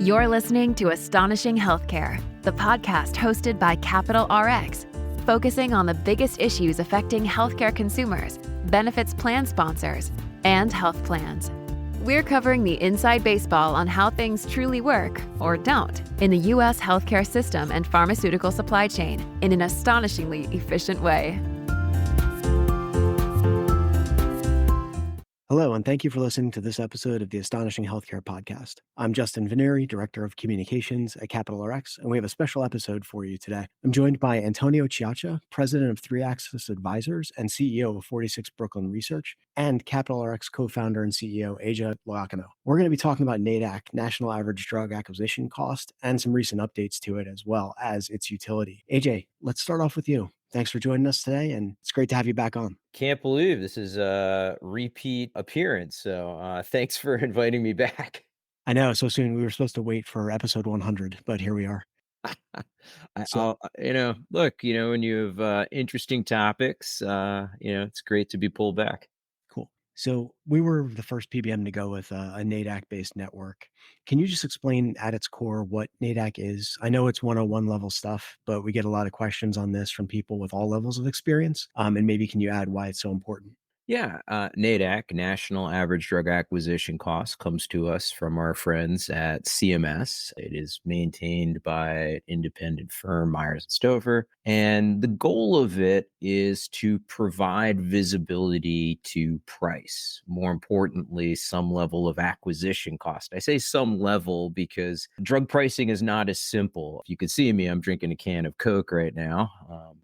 You're listening to Astonishing Healthcare, the podcast hosted by Capital RX, focusing on the biggest issues affecting healthcare consumers, benefits plan sponsors, and health plans. We're covering the inside baseball on how things truly work, or don't, in the U.S. healthcare system and pharmaceutical supply chain in an astonishingly efficient way. Hello, and thank you for listening to this episode of the Astonishing Healthcare podcast. I'm Justin Veneri, Director of Communications at Capital RX, and we have a special episode for you today. I'm joined by Antonio Ciaccia, President of 3 Axis Advisors and CEO of 46 Brooklyn Research, and Capital RX co-founder and CEO AH020. We're going to be talking about NADAC, National Average Drug Acquisition Cost, and some recent updates to it as well as its utility. AJ, let's start off with you. Thanks for joining us today, and it's great to have you back on. Can't believe this is a repeat appearance. So thanks for inviting me back. I know, so soon. We were supposed to wait for episode 100, but here we are. Look, when you have interesting topics, it's great to be pulled back. Cool. So we were the first PBM to go with a NADAC-based network. Can you just explain at its core what NADAC is? I know it's 101 level stuff, but we get a lot of questions on this from people with all levels of experience. And maybe can you add why it's so important? Yeah, NADAC, National Average Drug Acquisition Cost, comes to us from our friends at CMS. It is maintained by an independent firm, Myers and Stover, and the goal of it is to provide visibility to price. More importantly, some level of acquisition cost. I say some level because drug pricing is not as simple. If you could see me, I'm drinking a can of Coke right now,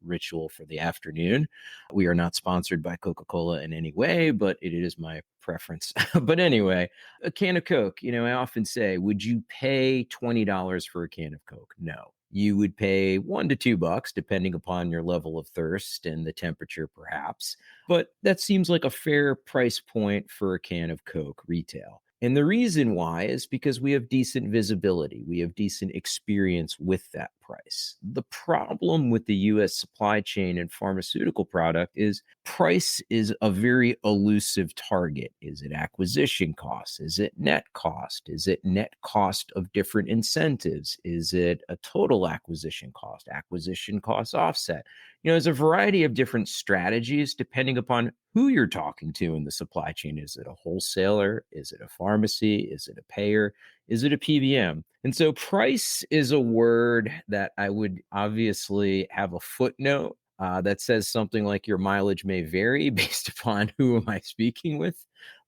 ritual for the afternoon. We are not sponsored by Coca-Cola in any way, but it is my preference. But anyway, a can of Coke, I often say, would you pay $20 for a can of Coke? No. You would pay $1 to $2, depending upon your level of thirst and the temperature, perhaps. But that seems like a fair price point for a can of Coke retail. And the reason why is because we have decent visibility. We have decent experience with that price. The problem with the U.S. supply chain and pharmaceutical product is price is a very elusive target. Is it acquisition cost? Is it net cost? Is it net cost of different incentives? Is it a total acquisition cost offset? There's a variety of different strategies depending upon who you're talking to in the supply chain. Is it a wholesaler? Is it a pharmacy? Is it a payer? Is it a PBM? And so price is a word that I would obviously have a footnote that says something like your mileage may vary based upon who am I speaking with.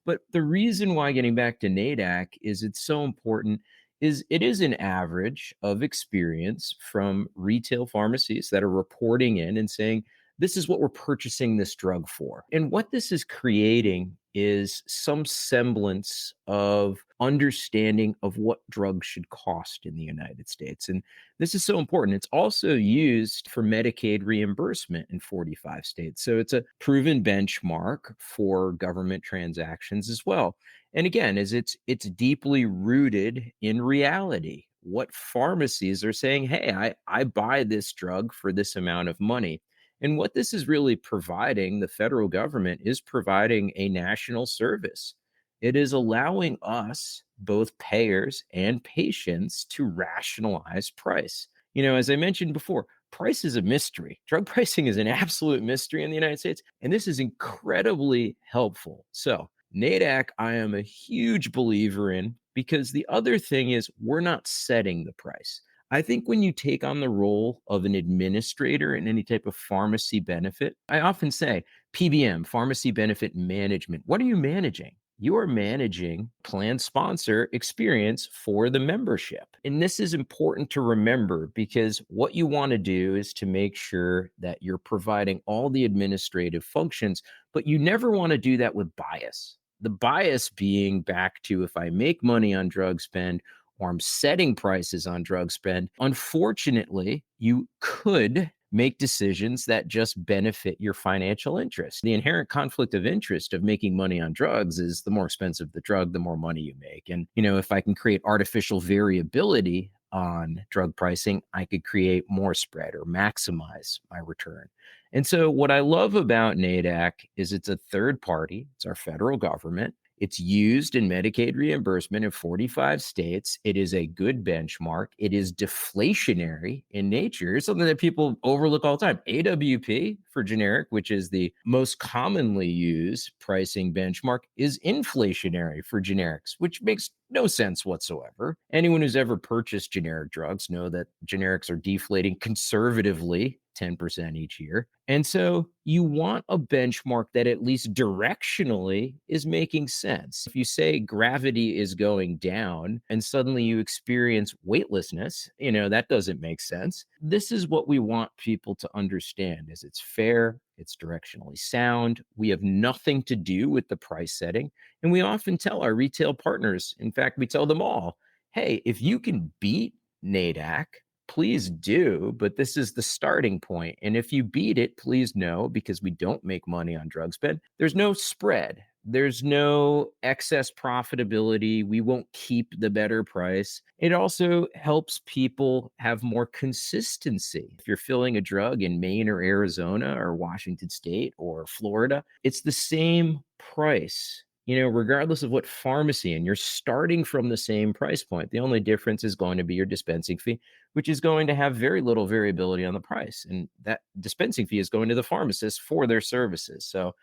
But the reason why, getting back to NADAC, is it's so important is it is an average of experience from retail pharmacies that are reporting in and saying, this is what we're purchasing this drug for. And what this is creating is some semblance of understanding of what drugs should cost in the United States. And this is so important. It's also used for Medicaid reimbursement in 45 states. So it's a proven benchmark for government transactions as well. And again, it's deeply rooted in reality. What pharmacies are saying, hey, I buy this drug for this amount of money. And what this is really providing, the federal government is providing a national service. It is allowing us, both payers and patients, to rationalize price. As I mentioned before, price is a mystery. Drug pricing is an absolute mystery in the United States, and this is incredibly helpful. So NADAC, I am a huge believer in, because the other thing is we're not setting the price. I think when you take on the role of an administrator in any type of pharmacy benefit, I often say PBM, pharmacy benefit management. What are you managing? You are managing plan sponsor experience for the membership. And this is important to remember, because what you want to do is to make sure that you're providing all the administrative functions, but you never want to do that with bias. The bias being back to, if I make money on drug spend, or I'm setting prices on drug spend, unfortunately, you could make decisions that just benefit your financial interest. The inherent conflict of interest of making money on drugs is the more expensive the drug, the more money you make. And, if I can create artificial variability on drug pricing, I could create more spread or maximize my return. And so what I love about NADAC is it's a third party. It's our federal government. It's used in Medicaid reimbursement in 45 states. It is a good benchmark. It is deflationary in nature. It's something that people overlook all the time. AWP for generic, which is the most commonly used pricing benchmark, is inflationary for generics, which makes no sense whatsoever. Anyone who's ever purchased generic drugs know that generics are deflating conservatively 10% each year. And so you want a benchmark that at least directionally is making sense. If you say gravity is going down and suddenly you experience weightlessness, that doesn't make sense. This is what we want people to understand is it's fair, it's directionally sound. We have nothing to do with the price setting. And we often tell our retail partners, in fact, we tell them all, hey, if you can beat NADAC, please do, but this is the starting point. And if you beat it, please know, because we don't make money on drug spend, there's no spread. There's no excess profitability. We won't keep the better price. It also helps people have more consistency. If you're filling a drug in Maine or Arizona or Washington State or Florida, it's the same price, regardless of what pharmacy, and you're starting from the same price point. The only difference is going to be your dispensing fee, which is going to have very little variability on the price. And that dispensing fee is going to the pharmacist for their services. So,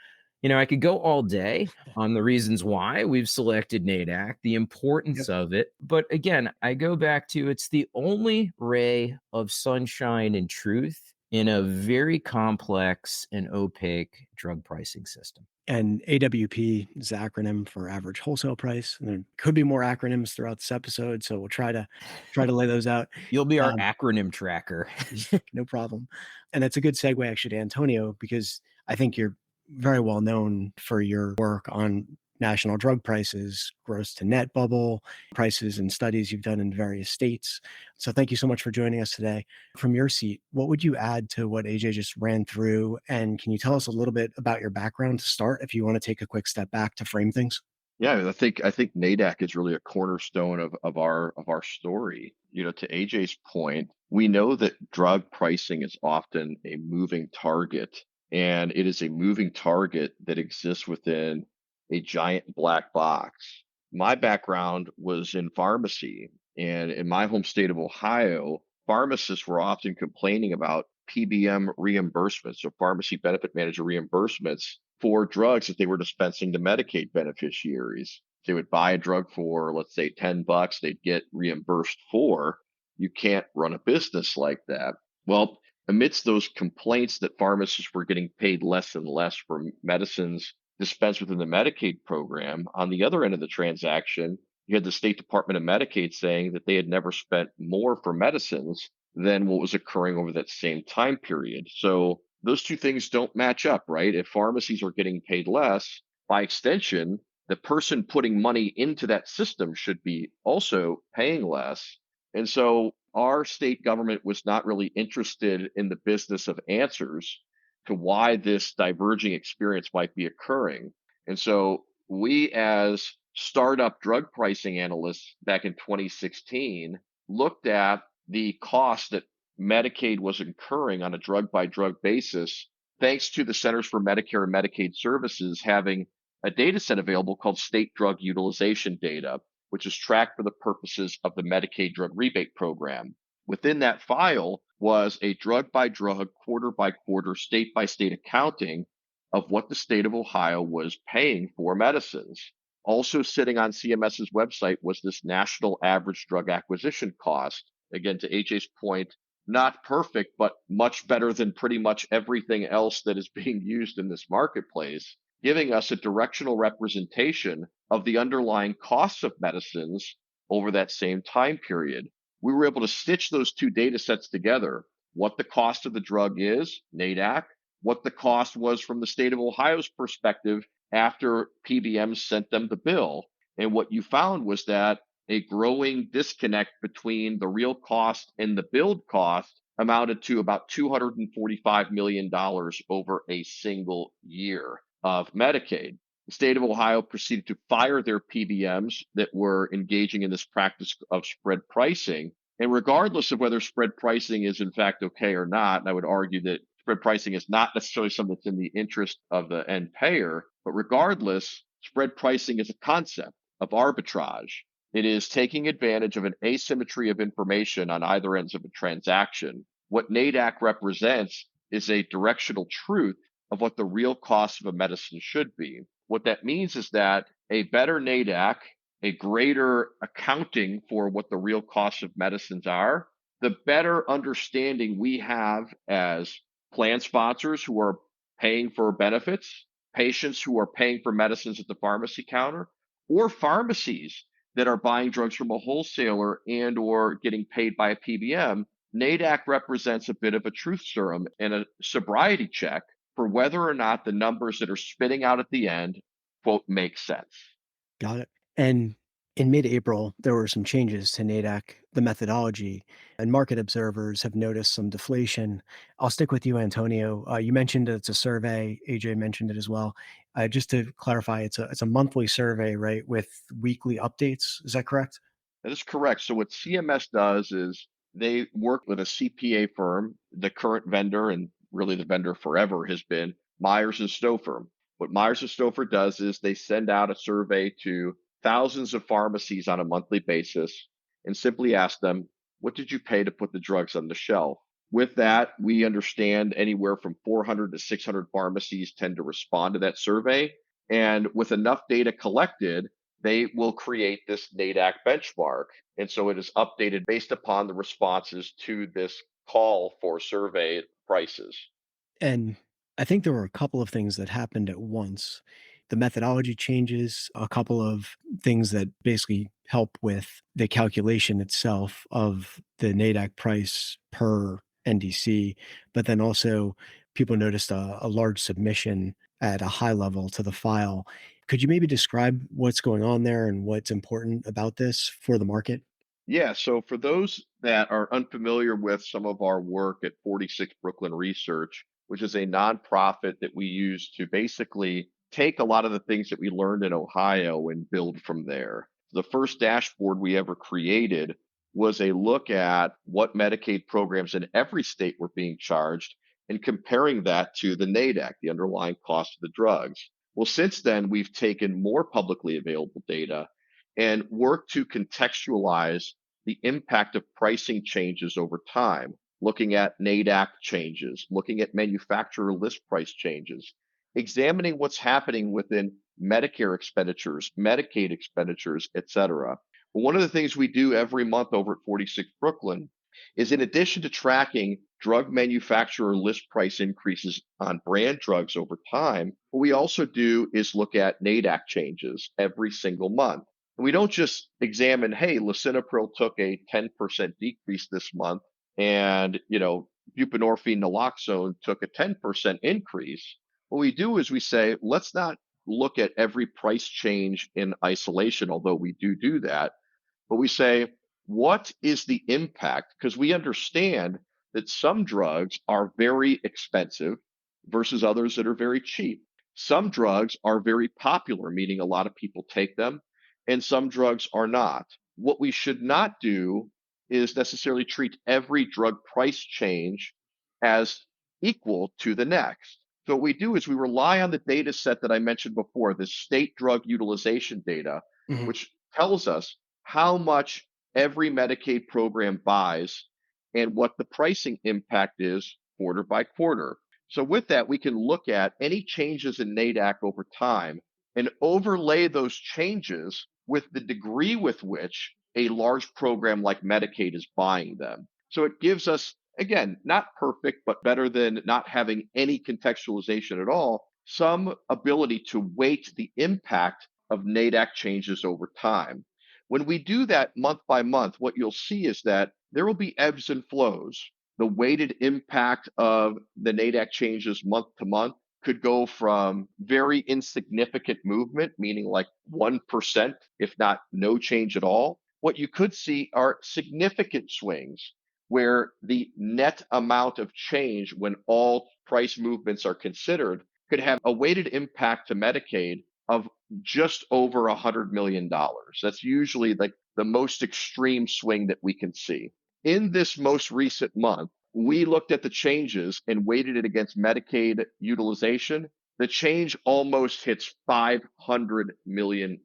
I could go all day on the reasons why we've selected NADAC, the importance of it. But again, I go back to it's the only ray of sunshine and truth in a very complex and opaque drug pricing system. And AWP is the acronym for average wholesale price. And there could be more acronyms throughout this episode, so we'll try to lay those out. You'll be our acronym tracker. No problem. And that's a good segue actually to Antonio, because I think you're very well known for your work on national drug prices, gross to net bubble prices, and studies you've done in various states. So thank you so much for joining us today. From your seat, what would you add to what AJ just ran through? And can you tell us a little bit about your background to start, if you want to take a quick step back to frame things? Yeah, I think NADAC is really a cornerstone of our story. To AJ's point, we know that drug pricing is often a moving target, and it is a moving target that exists within a giant black box. My background was in pharmacy, and in my home state of Ohio, pharmacists were often complaining about PBM reimbursements, so pharmacy benefit manager reimbursements for drugs that they were dispensing to Medicaid beneficiaries. They would buy a drug for, let's say, $10, they'd get reimbursed for. You can't run a business like that. Well, amidst those complaints that pharmacists were getting paid less and less for medicines dispensed within the Medicaid program, on the other end of the transaction, you had the State Department of Medicaid saying that they had never spent more for medicines than what was occurring over that same time period. So those two things don't match up, right? If pharmacies are getting paid less, by extension, the person putting money into that system should be also paying less. And so our state government was not really interested in the business of answers to why this diverging experience might be occurring. And so we, as startup drug pricing analysts back in 2016, looked at the cost that Medicaid was incurring on a drug by drug basis, thanks to the Centers for Medicare and Medicaid Services having a data set available called state drug utilization data, which is tracked for the purposes of the Medicaid drug rebate program. Within that file was a drug by drug, quarter by quarter, state by state accounting of what the state of Ohio was paying for medicines. Also sitting on CMS's website was this national average drug acquisition cost. Again, to AJ's point, not perfect, but much better than pretty much everything else that is being used in this marketplace, giving us a directional representation of the underlying costs of medicines over that same time period. We were able to stitch those two data sets together, what the cost of the drug is, NADAC, what the cost was from the state of Ohio's perspective after PBMs sent them the bill. And what you found was that a growing disconnect between the real cost and the billed cost amounted to about $245 million over a single year of Medicaid. The state of Ohio proceeded to fire their PBMs that were engaging in this practice of spread pricing. And regardless of whether spread pricing is in fact okay or not, and I would argue that spread pricing is not necessarily something that's in the interest of the end payer, but regardless, Spread pricing is a concept of arbitrage. It is taking advantage of an asymmetry of information on either ends of a transaction. What NADAC represents is a directional truth of what the real cost of a medicine should be. What that means is that a better NADAC, a greater accounting for what the real costs of medicines are, the better understanding we have as plan sponsors who are paying for benefits, patients who are paying for medicines at the pharmacy counter, or pharmacies that are buying drugs from a wholesaler and or getting paid by a PBM. NADAC represents a bit of a truth serum and a sobriety check for whether or not the numbers that are spitting out at the end, quote, make sense. Got it. And in mid-April, there were some changes to NADAC, the methodology, and market observers have noticed some deflation. I'll stick with you, Antonio. You mentioned it's a survey. AJ mentioned it as well. Just to clarify, it's a monthly survey, right, with weekly updates. Is that correct? That is correct. So what CMS does is they work with a CPA firm. The current vendor, and really the vendor forever, has been Myers and Stouffer. What Myers and Stouffer does is they send out a survey to thousands of pharmacies on a monthly basis and simply ask them, what did you pay to put the drugs on the shelf? With that, we understand anywhere from 400 to 600 pharmacies tend to respond to that survey. And with enough data collected, they will create this NADAC benchmark. And so it is updated based upon the responses to this call for survey prices. And I think there were a couple of things that happened at once. The methodology changes, a couple of things that basically help with the calculation itself of the NADAC price per NDC, but then also people noticed a large submission at a high level to the file. Could you maybe describe what's going on there and what's important about this for the market? Yeah, so for those that are unfamiliar with some of our work at 46 Brooklyn Research, which is a nonprofit that we use to basically take a lot of the things that we learned in Ohio and build from there. The first dashboard we ever created was a look at what Medicaid programs in every state were being charged and comparing that to the NADAC, the underlying cost of the drugs. Well, since then, we've taken more publicly available data and work to contextualize the impact of pricing changes over time, looking at NADAC changes, looking at manufacturer list price changes, examining what's happening within Medicare expenditures, Medicaid expenditures, et cetera. Well, one of the things we do every month over at 46 Brooklyn is, in addition to tracking drug manufacturer list price increases on brand drugs over time, what we also do is look at NADAC changes every single month. And we don't just examine, hey, lisinopril took a 10% decrease this month, and buprenorphine naloxone took a 10% increase. What we do is we say, let's not look at every price change in isolation, although we do that, but we say, what is the impact? Because we understand that some drugs are very expensive versus others that are very cheap. Some drugs are very popular, meaning a lot of people take them, and some drugs are not. What we should not do is necessarily treat every drug price change as equal to the next. So what we do is we rely on the data set that I mentioned before, the state drug utilization data, which tells us how much every Medicaid program buys and what the pricing impact is quarter by quarter. So with that, we can look at any changes in NADAC over time and overlay those changes with the degree with which a large program like Medicaid is buying them. So it gives us, again, not perfect, but better than not having any contextualization at all, some ability to weight the impact of NADAC changes over time. When we do that month by month, what you'll see is that there will be ebbs and flows. The weighted impact of the NADAC changes month to month could go from very insignificant movement, meaning like 1%, if not no change at all. What you could see are significant swings where the net amount of change when all price movements are considered could have a weighted impact to Medicaid of just over $100 million. That's usually like the most extreme swing that we can see. In this most recent month, we looked at the changes and weighted it against Medicaid utilization, the change almost hits $500 million.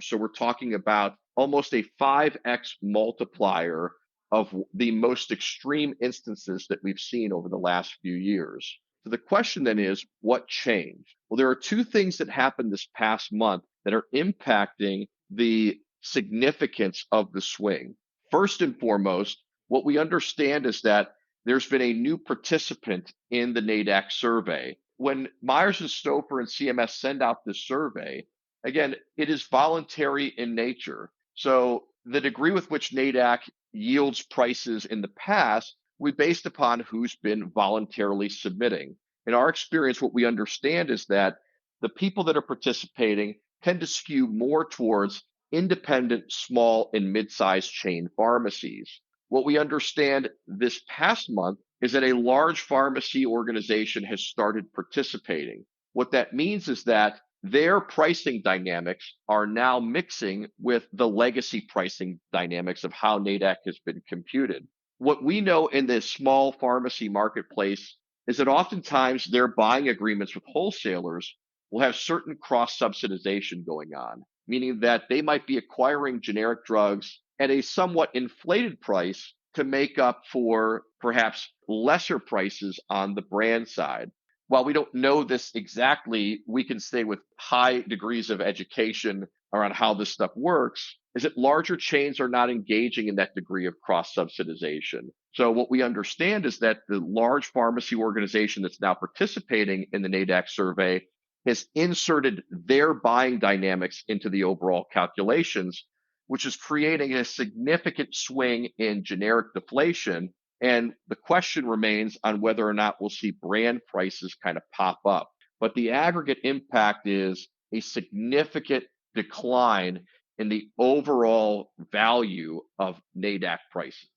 So we're talking about almost a 5x multiplier of the most extreme instances that we've seen over the last few years. So the question then is, what changed? Well, there are two things that happened this past month that are impacting the significance of the swing. First and foremost, what we understand is that there's been a new participant in the NADAC survey. When Myers and Stoper and CMS send out this survey, again, it is voluntary in nature. So the degree with which NADAC yields prices in the past, we based upon who's been voluntarily submitting. In our experience, what we understand is that the people that are participating tend to skew more towards independent, small, and mid-sized chain pharmacies. What we understand this past month is that a large pharmacy organization has started participating. What that means is that their pricing dynamics are now mixing with the legacy pricing dynamics of how NADAC has been computed. What we know in the small pharmacy marketplace is that oftentimes their buying agreements with wholesalers will have certain cross subsidization going on, meaning that they might be acquiring generic drugs at a somewhat inflated price to make up for perhaps lesser prices on the brand side. While we don't know this exactly, we can say with high degrees of education around how this stuff works, is that larger chains are not engaging in that degree of cross subsidization. So what we understand is that the large pharmacy organization that's now participating in the NADAC survey has inserted their buying dynamics into the overall calculations, which is creating a significant swing in generic deflation. And the question remains on whether or not we'll see brand prices kind of pop up. But the aggregate impact is a significant decline in the overall value of NADAC prices.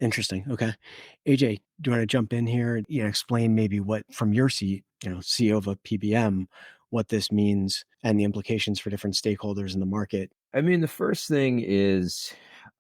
Interesting. Okay. AJ, do you want to jump in here and explain maybe what, from your seat, CEO of a PBM, what this means and the implications for different stakeholders in the market? I mean, the first thing is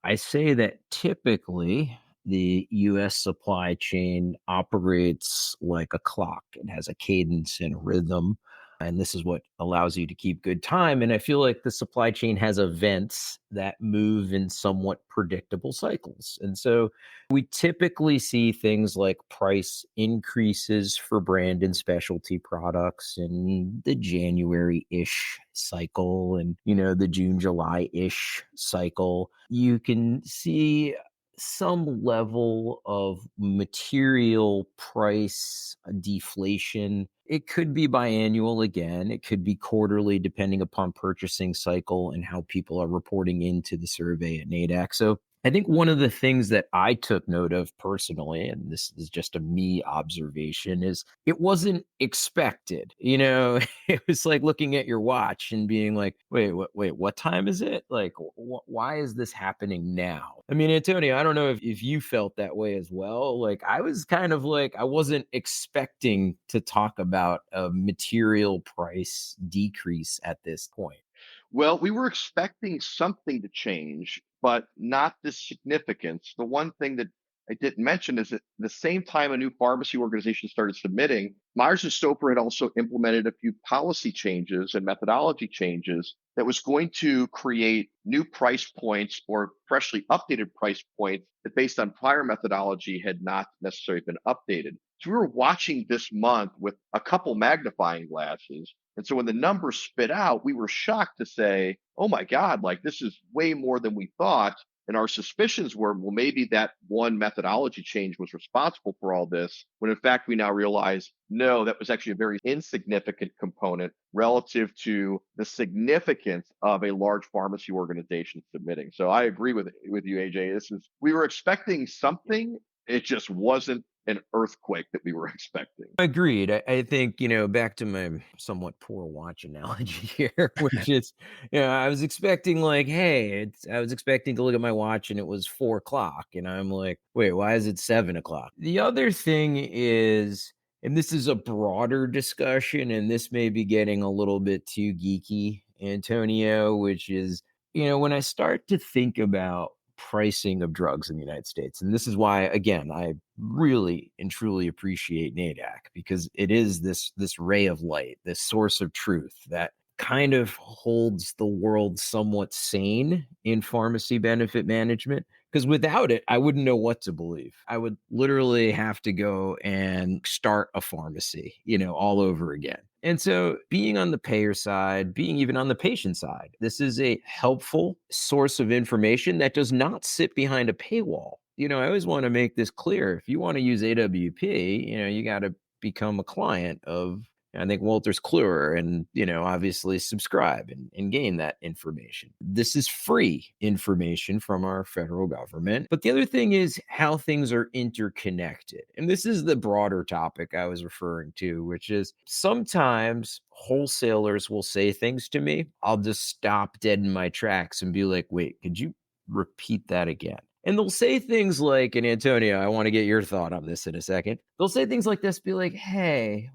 I say that typically the US supply chain operates like a clock. It has a cadence and a rhythm. And this is what allows you to keep good time. And I feel like the supply chain has events that move in somewhat predictable cycles. And so we typically see things like price increases for brand and specialty products in the January-ish cycle and, the June, July-ish cycle. You can see some level of material price deflation. It could be biannual again. It could be quarterly, depending upon purchasing cycle and how people are reporting into the survey at NADAC. So I think one of the things that I took note of personally, and this is just a me observation, is it wasn't expected. It was like looking at your watch and being like, wait, what time is it? Like, why is this happening now? I mean, Antonio, I don't know if you felt that way as well. Like, I was kind of like, I wasn't expecting to talk about a material price decrease at this point. Well, we were expecting something to change, but not this significance. The one thing that I didn't mention is that the same time a new pharmacy organization started submitting, Myers and Stoper had also implemented a few policy changes and methodology changes that was going to create new price points or freshly updated price points that, based on prior methodology, had not necessarily been updated. So we were watching this month with a couple magnifying glasses. And so when the numbers spit out, we were shocked to say, oh my God, like this is way more than we thought. And our suspicions were, well, maybe that one methodology change was responsible for all this, when in fact we now realize, no, that was actually a very insignificant component relative to the significance of a large pharmacy organization submitting. So I agree with you, AJ. We were expecting something. It just wasn't an earthquake that we were expecting. Agreed. I think, back to my somewhat poor watch analogy here, which is, I was expecting like, hey, I was expecting to look at my watch and it was 4:00. And I'm like, wait, why is it 7:00? The other thing is, and this is a broader discussion, and this may be getting a little bit too geeky, Antonio, which is, when I start to think about pricing of drugs in the United States. And this is why, again, I really and truly appreciate NADAC, because it is this ray of light, this source of truth that kind of holds the world somewhat sane in pharmacy benefit management. Because without it, I wouldn't know what to believe. I would literally have to go and start a pharmacy, all over again. And so being on the payer side, being even on the patient side, this is a helpful source of information that does not sit behind a paywall. I always want to make this clear. If you want to use AWP, you got to become a client of, I think, Wolters Kluwer, and, obviously subscribe and gain that information. This is free information from our federal government. But the other thing is how things are interconnected. And this is the broader topic I was referring to, which is sometimes wholesalers will say things to me. I'll just stop dead in my tracks and be like, wait, could you repeat that again? And they'll say things like, and Antonio, I want to get your thought on this in a second. They'll say things like this, be like, hey,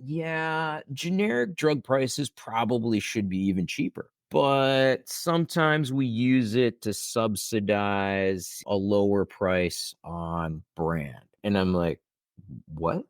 yeah, generic drug prices probably should be even cheaper, but sometimes we use it to subsidize a lower price on brand. And I'm like, what?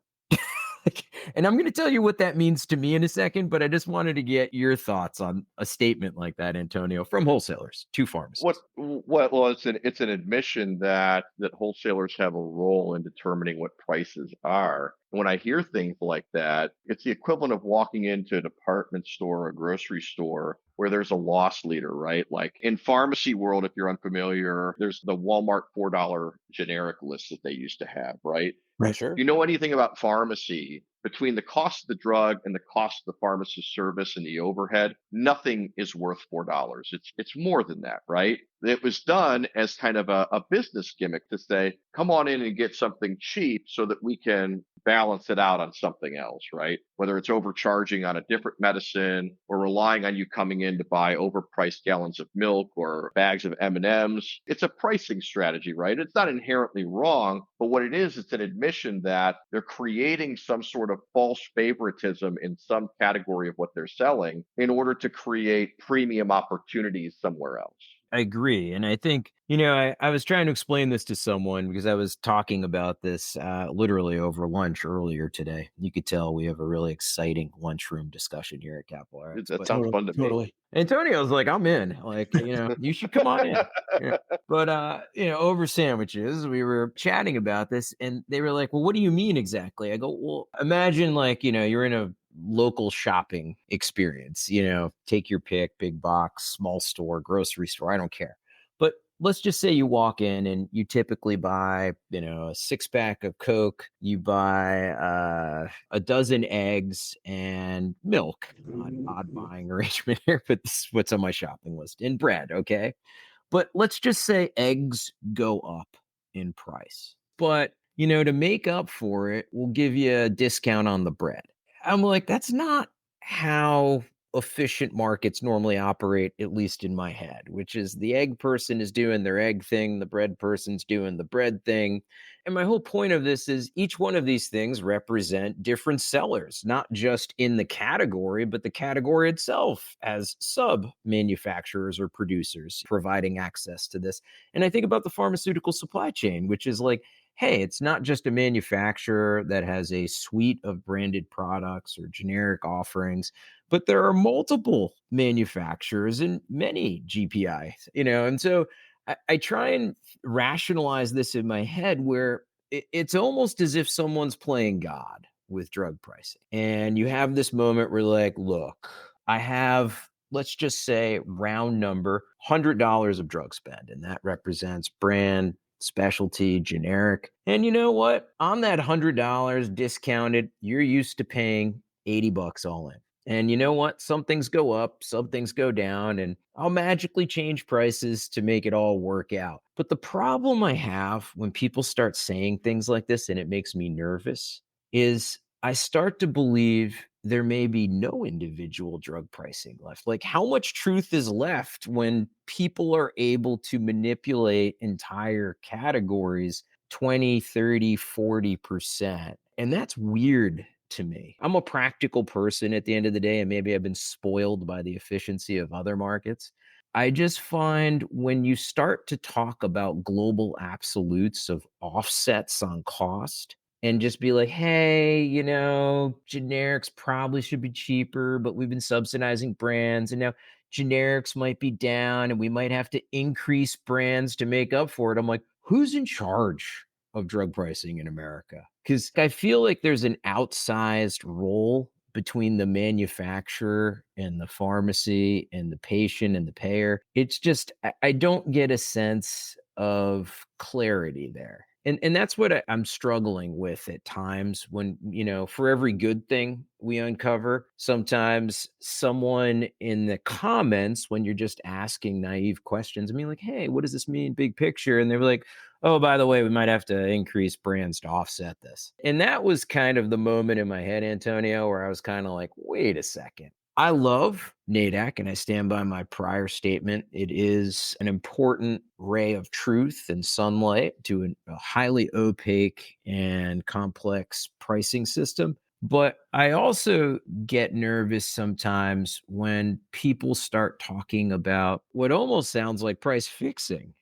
And I'm going to tell you what that means to me in a second, but I just wanted to get your thoughts on a statement like that, Antonio, from wholesalers to pharmacists. Well, it's an admission that wholesalers have a role in determining what prices are. When I hear things like that, it's the equivalent of walking into a department store or a grocery store where there's a loss leader, right? Like in pharmacy world, if you're unfamiliar, there's the Walmart $4 generic list that they used to have, right? Right. Sure. You know anything about pharmacy, between the cost of the drug and the cost of the pharmacist service and the overhead, nothing is worth $4. It's more than that, right? It was done as kind of a business gimmick to say, come on in and get something cheap so that we can balance it out on something else, right? Whether it's overcharging on a different medicine or relying on you coming in to buy overpriced gallons of milk or bags of M&Ms. It's a pricing strategy, right? It's not inherently wrong, but what it is, it's an admission that they're creating some sort of false favoritism in some category of what they're selling in order to create premium opportunities somewhere else. I agree. And I think, I was trying to explain this to someone because I was talking about this literally over lunch earlier today. You could tell we have a really exciting lunchroom discussion here at Capital RX. That sounds fun to me. Antonio's like, I'm in. You should come on in. Yeah. But, over sandwiches, we were chatting about this and they were like, well, what do you mean exactly? I go, well, imagine you're in a local shopping experience, take your pick, big box, small store, grocery store, I don't care. But let's just say you walk in and you typically buy, a 6-pack of Coke, you buy a dozen eggs and milk. Odd buying arrangement here, but this is what's on my shopping list, and bread, okay? But let's just say eggs go up in price. But, to make up for it, we'll give you a discount on the bread. I'm like, that's not how efficient markets normally operate, at least in my head, which is the egg person is doing their egg thing, the bread person's doing the bread thing. And my whole point of this is each one of these things represent different sellers, not just in the category, but the category itself as sub manufacturers or producers providing access to this. And I think about the pharmaceutical supply chain, which is like, hey, it's not just a manufacturer that has a suite of branded products or generic offerings, but there are multiple manufacturers and many GPIs, and so I try and rationalize this in my head where it's almost as if someone's playing God with drug pricing. And you have this moment where like, look, I have, let's just say round number, $100 of drug spend, and that represents brand, specialty, generic. And you know what? On that $100 discounted, you're used to paying $80 all in. And you know what? Some things go up, some things go down, and I'll magically change prices to make it all work out. But the problem I have when people start saying things like this, and it makes me nervous, is I start to believe there may be no individual drug pricing left. Like, how much truth is left when people are able to manipulate entire categories 20, 30, 40%? And that's weird to me. I'm a practical person at the end of the day, and maybe I've been spoiled by the efficiency of other markets. I just find when you start to talk about global absolutes of offsets on cost and just be like, hey, generics probably should be cheaper, but we've been subsidizing brands and now generics might be down and we might have to increase brands to make up for it. I'm like, who's in charge of drug pricing in America? Because I feel like there's an outsized role between the manufacturer and the pharmacy and the patient and the payer. It's just, I don't get a sense of clarity there. And that's what I'm struggling with at times when, for every good thing we uncover, sometimes someone in the comments, when you're just asking naive questions, I mean, like, hey, what does this mean big picture? And they're like, oh, by the way, we might have to increase brands to offset this. And that was kind of the moment in my head, Antonio, where I was kind of like, wait a second. I love NADAC and I stand by my prior statement. It is an important ray of truth and sunlight to a highly opaque and complex pricing system. But I also get nervous sometimes when people start talking about what almost sounds like price fixing,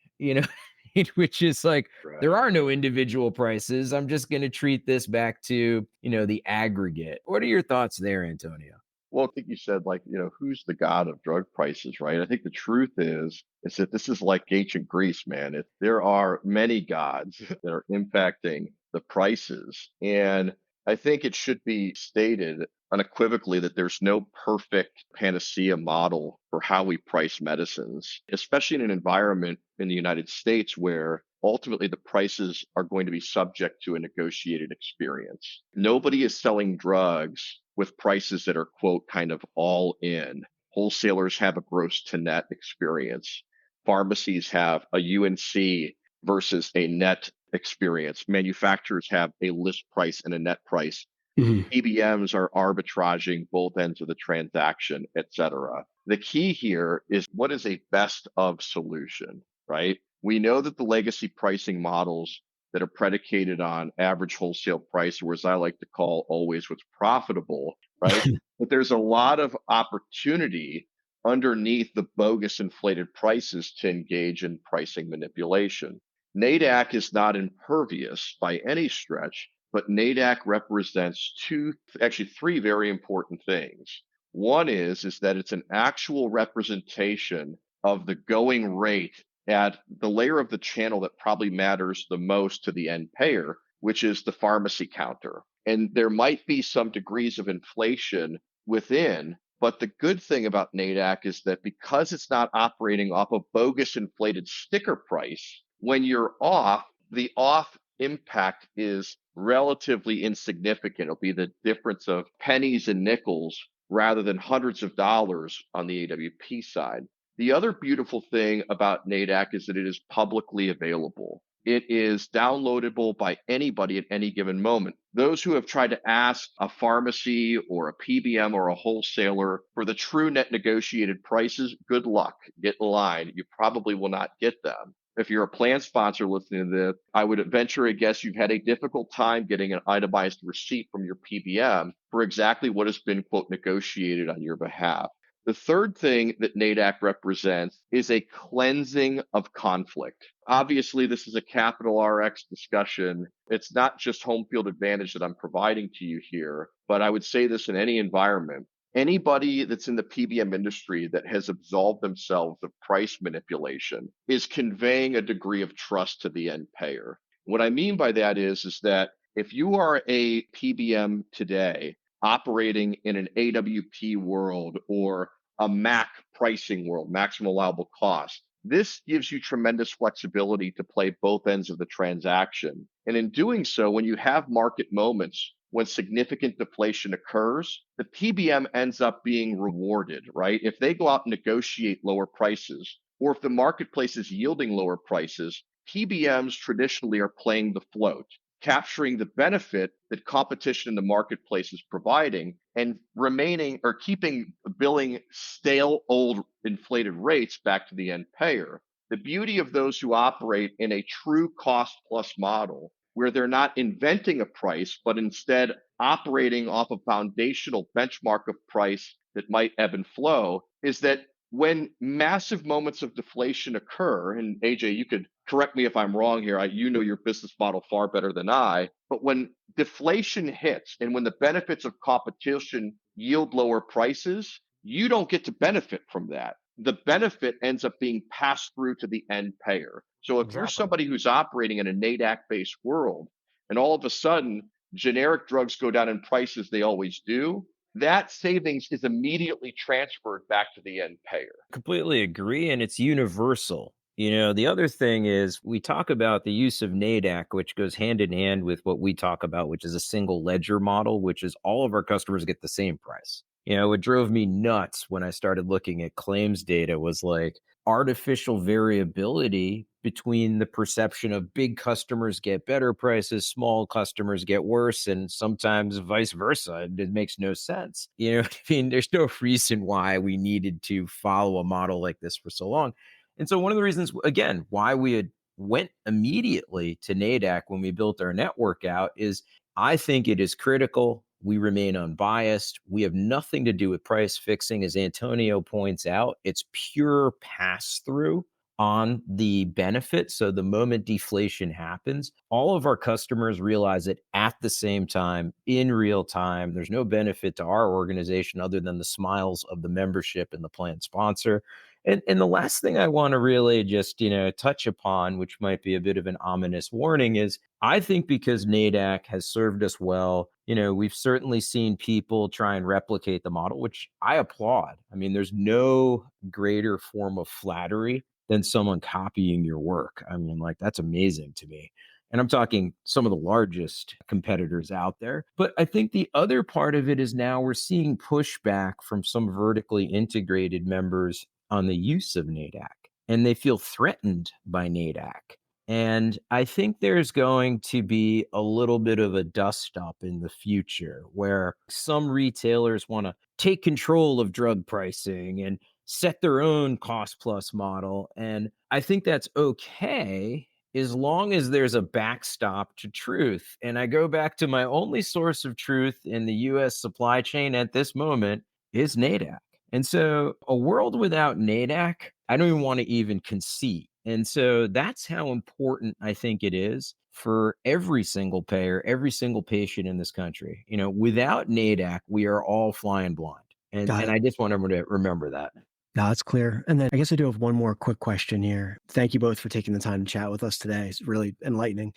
which is like, there are no individual prices. I'm just going to treat this back to, the aggregate. What are your thoughts there, Antonio? Well, I think you said, like, who's the god of drug prices, right? I think the truth is that this is like ancient Greece, man. There are many gods that are impacting the prices. And I think it should be stated unequivocally that there's no perfect panacea model for how we price medicines, especially in an environment in the United States where ultimately the prices are going to be subject to a negotiated experience. Nobody is selling drugs with prices that are, quote, kind of all in. Wholesalers have a gross to net experience. Pharmacies have a UNC versus a net experience. Manufacturers have a list price and a net price. PBMs are arbitraging both ends of the transaction, et cetera. The key here is what is a best of solution, right? We know that the legacy pricing models that are predicated on average wholesale price, or as I like to call always what's profitable, right? But there's a lot of opportunity underneath the bogus inflated prices to engage in pricing manipulation. NADAC is not impervious by any stretch, but NADAC represents three very important things. One is that it's an actual representation of the going rate at the layer of the channel that probably matters the most to the end payer, which is the pharmacy counter. And there might be some degrees of inflation within, but the good thing about NADAC is that because it's not operating off a bogus inflated sticker price, when you're off, the off impact is relatively insignificant. It'll be the difference of pennies and nickels rather than hundreds of dollars on the AWP side. The other beautiful thing about NADAC is that it is publicly available. It is downloadable by anybody at any given moment. Those who have tried to ask a pharmacy or a PBM or a wholesaler for the true net negotiated prices, good luck. Get in line. You probably will not get them. If you're a plan sponsor listening to this, I would venture a guess you've had a difficult time getting an itemized receipt from your PBM for exactly what has been, quote, negotiated on your behalf. The third thing that NADAC represents is a cleansing of conflict. Obviously, this is a capital RX discussion. It's not just home field advantage that I'm providing to you here, but I would say this in any environment. Anybody that's in the PBM industry that has absolved themselves of price manipulation is conveying a degree of trust to the end payer. What I mean by that is that if you are a PBM today operating in an AWP world or a MAC pricing world, maximum allowable cost, this gives you tremendous flexibility to play both ends of the transaction. And in doing so, when you have market moments, when significant deflation occurs, the PBM ends up being rewarded, right? If they go out and negotiate lower prices, or if the marketplace is yielding lower prices, PBMs traditionally are playing the float, capturing the benefit that competition in the marketplace is providing and remaining or keeping billing stale, old, inflated rates back to the end payer. The beauty of those who operate in a true cost plus model, where they're not inventing a price, but instead operating off a foundational benchmark of price that might ebb and flow, is that when massive moments of deflation occur, and AJ, you could correct me if I'm wrong here. You know your business model far better than I. But when deflation hits and when the benefits of competition yield lower prices, you don't get to benefit from that. The benefit ends up being passed through to the end payer. So if you're Exactly. somebody who's operating in a NADAC based world and all of a sudden generic drugs go down in price as they always do, that savings is immediately transferred back to the end payer. Completely agree, and it's universal. The other thing is we talk about the use of NADAC, which goes hand in hand with what we talk about, which is a single ledger model, which is all of our customers get the same price. What drove me nuts when I started looking at claims data was like artificial variability between the perception of big customers get better prices, small customers get worse, and sometimes vice versa. It makes no sense. What I mean? There's no reason why we needed to follow a model like this for so long. And so one of the reasons, again, why we had went immediately to NADAC when we built our network out is I think it is critical. We remain unbiased. We have nothing to do with price fixing. As Antonio points out, it's pure pass through on the benefit. So the moment deflation happens, all of our customers realize it at the same time, in real time. There's no benefit to our organization other than the smiles of the membership and the plan sponsor. And the last thing I want to really just, touch upon, which might be a bit of an ominous warning, is I think because NADAC has served us well, we've certainly seen people try and replicate the model, which I applaud. I mean, there's no greater form of flattery than someone copying your work. I mean, like, that's amazing to me. And I'm talking some of the largest competitors out there. But I think the other part of it is now we're seeing pushback from some vertically integrated members on the use of NADAC, and they feel threatened by NADAC. And I think there's going to be a little bit of a dust up in the future where some retailers want to take control of drug pricing and set their own cost plus model. And I think that's okay as long as there's a backstop to truth. And I go back to my only source of truth in the US supply chain at this moment is NADAC. And so a world without NADAC, I don't even want to even conceive. And so that's how important I think it is for every single payer, every single patient in this country. Without NADAC, we are all flying blind. And Got and it. I just want everyone to remember that. No, that's clear. And then I guess I do have one more quick question here. Thank you both for taking the time to chat with us today. It's really enlightening.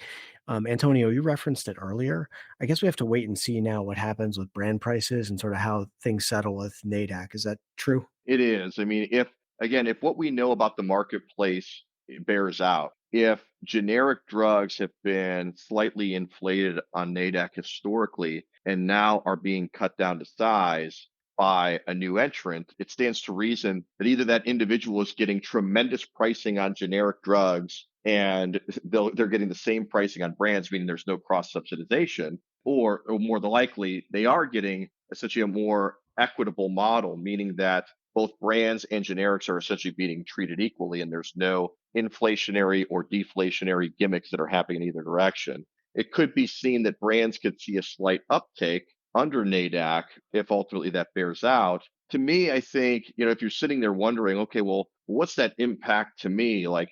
Antonio, you referenced it earlier. I guess we have to wait and see now what happens with brand prices and sort of how things settle with NADAC. Is that true? It is. I mean, if what we know about the marketplace bears out, if generic drugs have been slightly inflated on NADAC historically and now are being cut down to size by a new entrant, it stands to reason that either that individual is getting tremendous pricing on generic drugs and they're getting the same pricing on brands, meaning there's no cross subsidization, or more than likely, they are getting essentially a more equitable model, meaning that both brands and generics are essentially being treated equally, and there's no inflationary or deflationary gimmicks that are happening in either direction. It could be seen that brands could see a slight uptake under NADAC if ultimately that bears out. To me, I think, if you're sitting there wondering, okay, well, what's that impact to me? Like,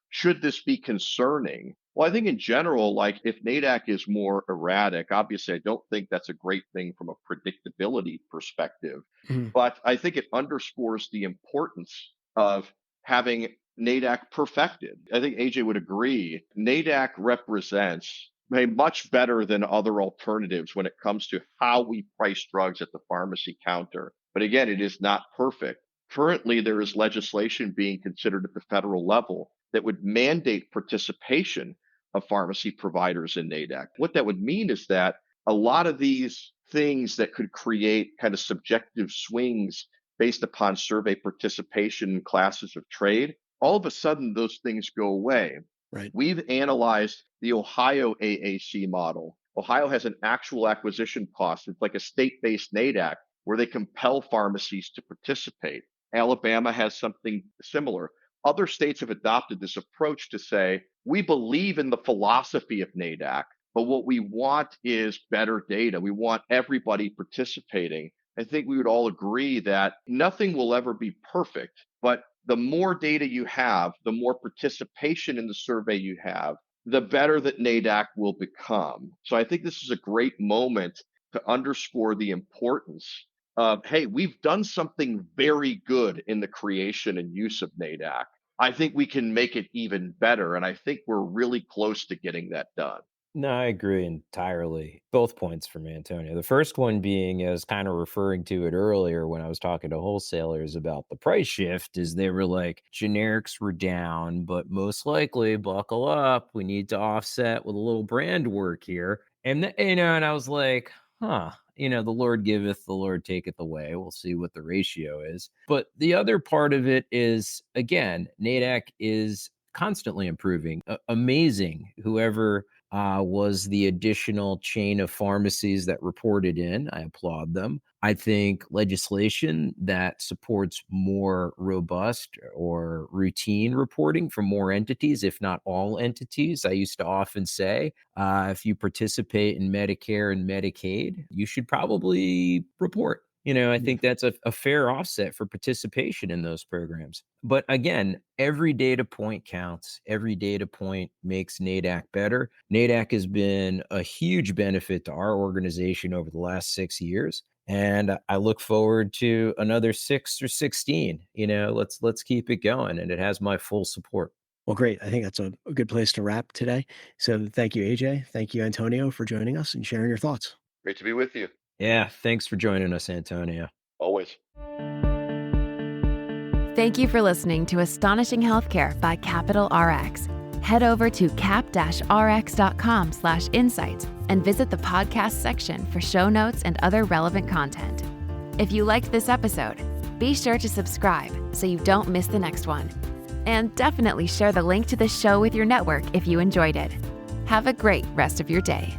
should this be concerning? Well, I think in general, like if NADAC is more erratic, obviously I don't think that's a great thing from a predictability perspective. Mhm. But I think it underscores the importance of having NADAC perfected. I think AJ would agree. NADAC represents much better than other alternatives when it comes to how we price drugs at the pharmacy counter. But again, it is not perfect. Currently, there is legislation being considered at the federal level that would mandate participation of pharmacy providers in NADAC. What that would mean is that a lot of these things that could create kind of subjective swings based upon survey participation in classes of trade, all of a sudden those things go away. Right. We've analyzed the Ohio AAC model. Ohio has an actual acquisition cost. It's like a state-based NADAC where they compel pharmacies to participate. Alabama has something similar. Other states have adopted this approach to say, we believe in the philosophy of NADAC, but what we want is better data. We want everybody participating. I think we would all agree that nothing will ever be perfect, But the more data you have, the more participation in the survey you have, the better that NADAC will become. So I think this is a great moment to underscore the importance of, hey, we've done something very good in the creation and use of NADAC. I think we can make it even better. And I think we're really close to getting that done. No, I agree entirely. Both points from Antonio. The first one being, as kind of referring to it earlier when I was talking to wholesalers about the price shift, is they were like, generics were down, but most likely, buckle up, we need to offset with a little brand work here. And, and I was like, the Lord giveth, the Lord taketh away. We'll see what the ratio is. But the other part of it is, again, NADAC is constantly improving. Amazing. Whoever was the additional chain of pharmacies that reported in. I applaud them. I think legislation that supports more robust or routine reporting from more entities, if not all entities. I used to often say, if you participate in Medicare and Medicaid, you should probably report. I think that's a fair offset for participation in those programs. But again, every data point counts. Every data point makes NADAC better. NADAC has been a huge benefit to our organization over the last 6 years. And I look forward to another 6 or 16. Let's keep it going. And it has my full support. Well, great. I think that's a good place to wrap today. So thank you, AJ. Thank you, Antonio, for joining us and sharing your thoughts. Great to be with you. Yeah, thanks for joining us, Antonio. Always. Thank you for listening to Astonishing Healthcare by Capital RX. Head over to cap-rx.com/insights and visit the podcast section for show notes and other relevant content. If you liked this episode, be sure to subscribe so you don't miss the next one. And definitely share the link to the show with your network if you enjoyed it. Have a great rest of your day.